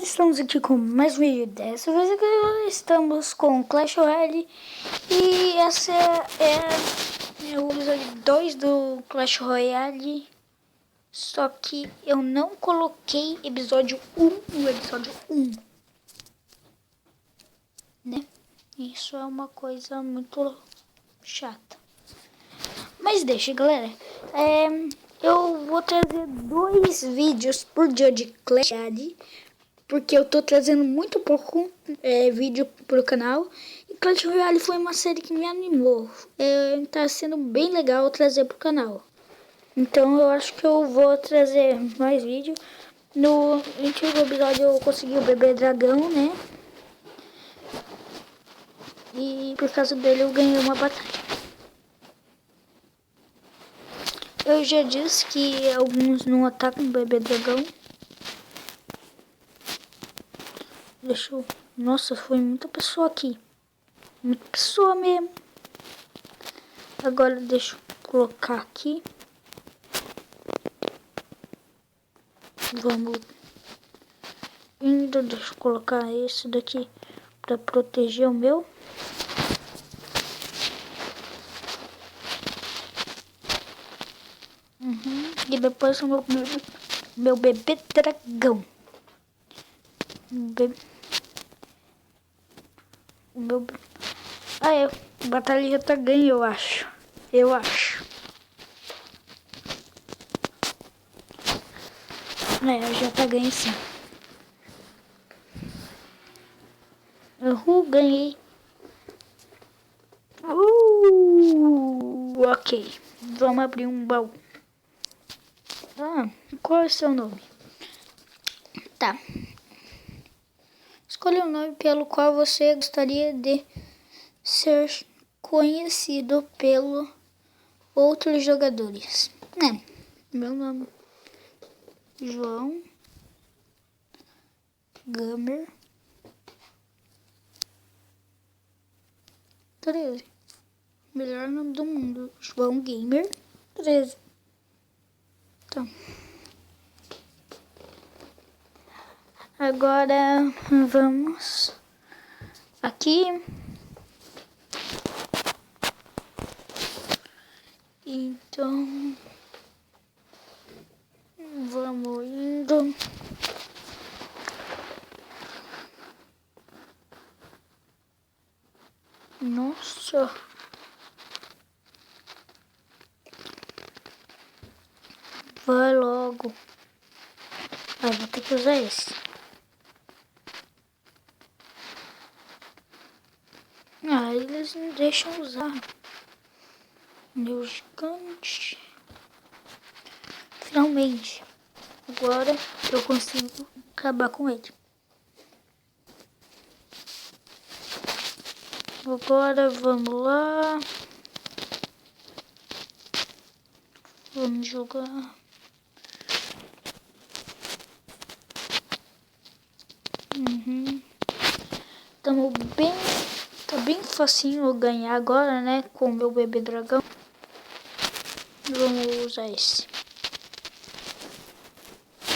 galera, estamos aqui com mais um vídeo. Dessa vez aqui estamos com Clash Royale. E essa é o episódio 2 do Clash Royale. Só que eu não coloquei episódio 1 no episódio 1, né? Isso é uma coisa muito chata. Mas deixa, galera. Eu vou trazer 2 vídeos por dia de Clash Royale, porque eu tô trazendo muito pouco vídeo pro canal. E Clash Royale foi uma série que me animou. Tá sendo bem legal trazer pro canal. Então eu acho que eu vou trazer mais vídeo. No último episódio eu consegui o bebê dragão, né? E por causa dele eu ganhei uma batalha. Eu já disse que alguns não atacam o bebê dragão. Nossa, foi muita pessoa aqui. Muita pessoa mesmo. Agora deixa eu colocar aqui. Vamos indo. Deixa eu colocar esse daqui para proteger o meu. E depois o meu bebê dragão. A batalha já tá ganha, eu acho. Já tá ganho sim. Ganhei. Ok. Vamos abrir um baú. Qual é o seu nome? Tá. Escolha um nome pelo qual você gostaria de ser conhecido pelo outros jogadores. Meu nome João Gamer 13. Melhor nome do mundo, João Gamer 13. Então, agora vamos aqui. Então, vamos indo. Nossa. Vai logo. Vou ter que usar esse. Eles não deixam usar. Meu gigante. Finalmente. Agora eu consigo acabar com ele. Agora vamos lá. Vamos jogar. Tá bem facinho eu ganhar agora, né? Com o meu bebê dragão. Vamos usar esse.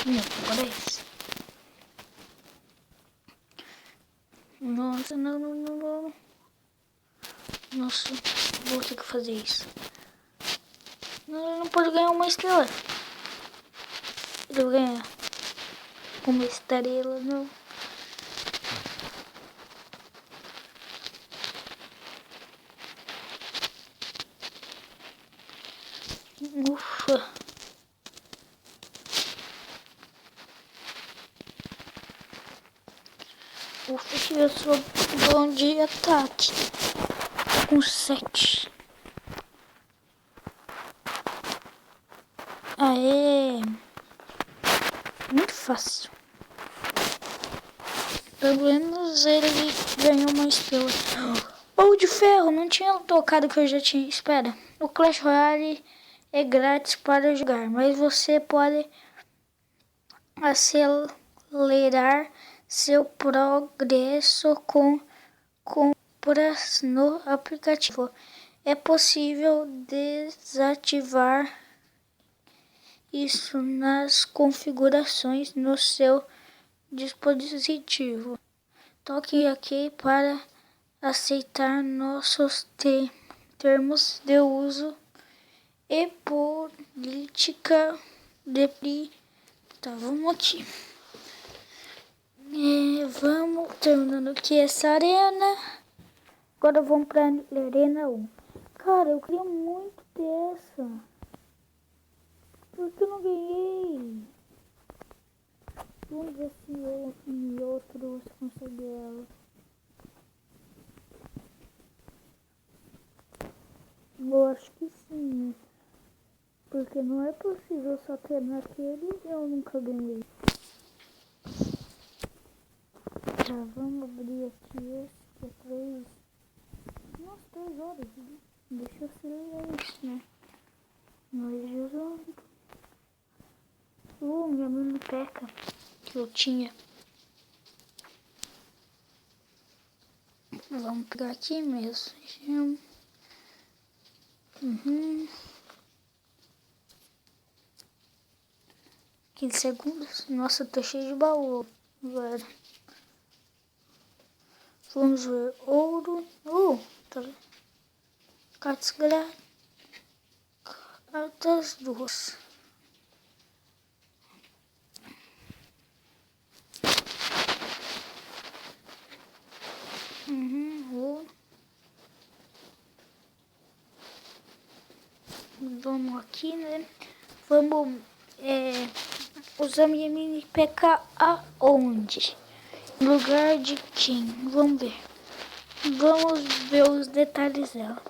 Não, agora é esse. Nossa, não. Nossa, vou ter que fazer isso. Não pode ganhar uma estrela. Ele vai ganhar uma estrela, não. Ufa. Que eu sou bom de ataque. Com 7. Aê. Muito fácil. Pelo menos ele ganhou uma estrela. Ou de ferro, não tinha tocado que eu já tinha. Espera, o Clash Royale é grátis para jogar, mas você pode acelerar seu progresso com compras no aplicativo. É possível desativar isso nas configurações no seu dispositivo. Toque aqui para aceitar nossos termos de uso e política de... Tá, vamos aqui. Vamos terminando aqui essa arena. Agora vamos pra arena 1. Cara, eu queria muito ter essa. Por que eu não ganhei? Vamos ver se eu em outro você consegue ela. Eu acho que sim. Porque não é possível só ter naquele e eu nunca ganhei. Tá, vamos abrir aqui esse que é 3. Nossa, 3 horas. Deixa eu acelerar isso, né? Mas jogando. Minha mini peca que eu tinha. Vamos pegar aqui mesmo. 15 segundos. Nossa, tá cheio de baú, velho. Vamos ver. Ouro. Tá. Cartas grátis. Cartas 2. Ouro. Vamos aqui, né? Vamos usar minha mini PK aonde? Lugar de quem? Vamos ver. Vamos ver os detalhes dela.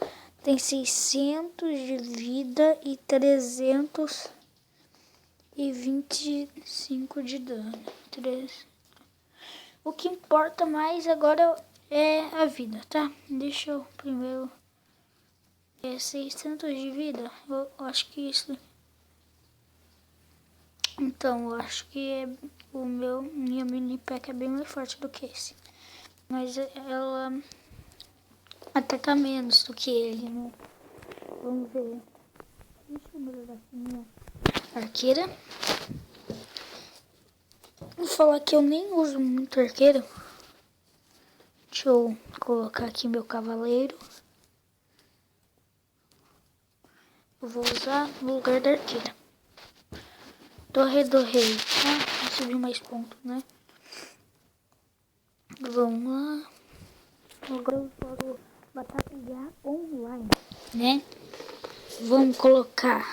Tem 600 de vida e 325 de dano. O que importa mais agora é a vida, tá? Deixa eu primeiro... 600 de vida? Eu acho que isso... Então, eu acho que minha mini pack é bem mais forte do que esse. Mas ela ataca menos do que ele, né? Vamos ver. Deixa eu melhorar aqui minha arqueira. Vou falar que eu nem uso muito arqueiro. Deixa eu colocar aqui meu cavaleiro. Eu vou usar no lugar da arqueira. Torre do Rei. Vou subir mais pontos, né? Vamos lá. Agora eu vou batalhar online, né? Vamos colocar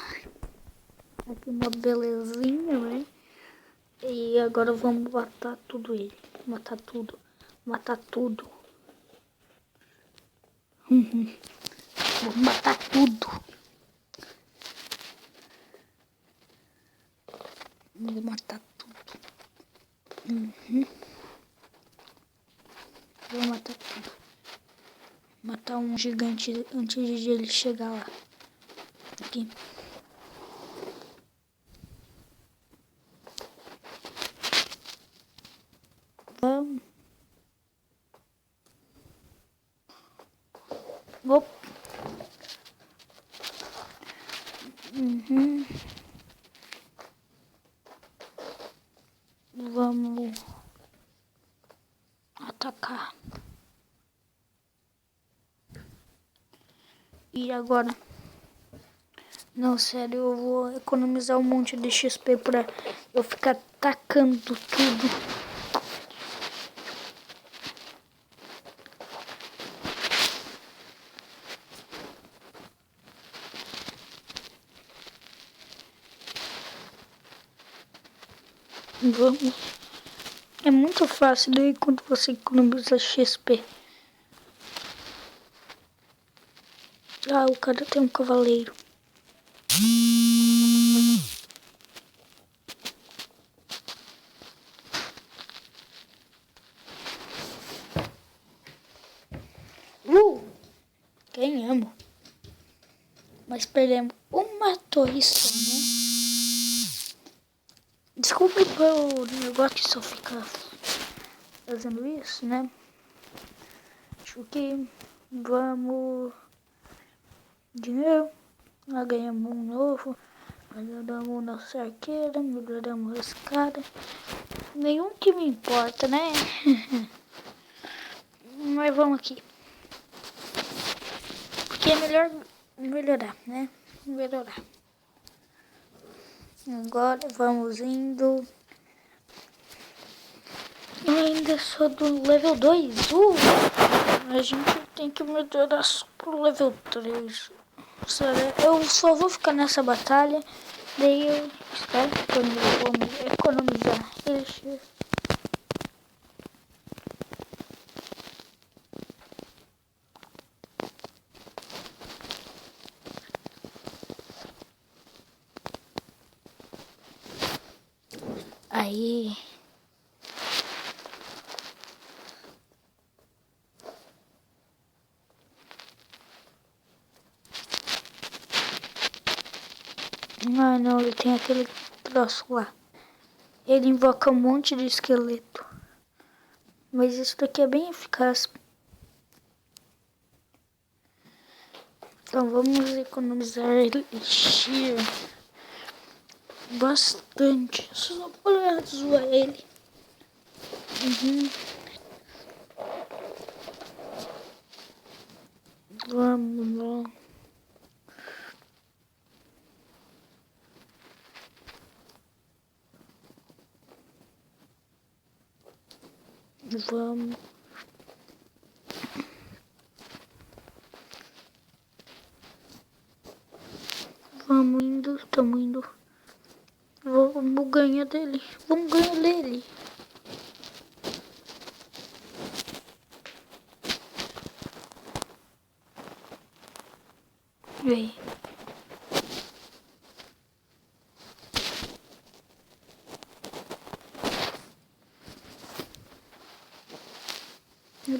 aqui uma belezinha, né? E agora vamos matar tudo ele. Matar tudo. Vamos matar tudo. Vou matar tudo. Vou matar tudo. Matar um gigante antes de ele chegar lá. Aqui. Vamos. Vamos atacar. E agora? Não, sério, eu vou economizar um monte de XP pra eu ficar atacando tudo. Vamos. É muito fácil daí quando você economiza XP. Ah, o cara tem um cavaleiro. Ganhamos. Mas perdemos uma torre só, né? Desculpe pelo negócio que só fica fazendo isso, né? Acho que vamos... Dinheiro. Nós ganhamos um novo. Melhoramos nossa arqueira. Melhoramos a escada. Nenhum que me importa, né? Mas vamos aqui. Porque é melhor melhorar, né? Melhorar. Agora vamos indo. Eu ainda sou do level 2. A gente tem que melhorar só pro level 3. Eu só vou ficar nessa batalha. Daí eu espero que eu vou economizar. Aí. Ah, não, ele tem aquele troço lá. Ele invoca um monte de esqueleto. Mas isso daqui é bem eficaz. Então vamos economizar elixir. Bastante. Só para zoar ele. Vamos lá. Vamos. Vamos indo, estamos indo. Vamos ganhar dele. Vamos ganhar dele. Vem.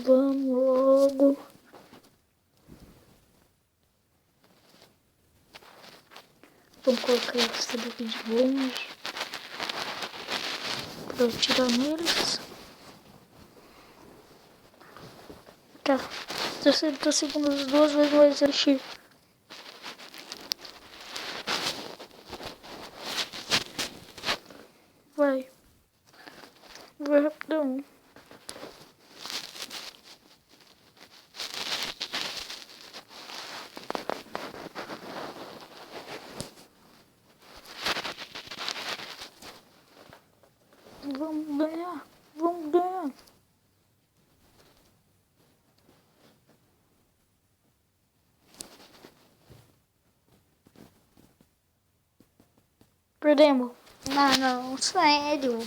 Vamos logo. Vamos colocar essa daqui de longe. Pra atirar neles. Tá. 60 segundos, 2 vezes mais elixir. Vai. Vai rapidão. Vamos ganhar. Vamos ganhar. Perdemos. Não, sério.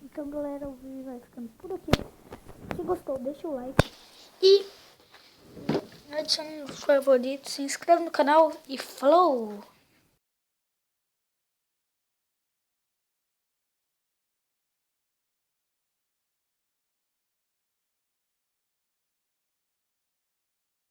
Então, galera, o vídeo vai ficando por aqui. Se gostou, deixa o like. E adicione os favoritos, se inscreve no canal e falou!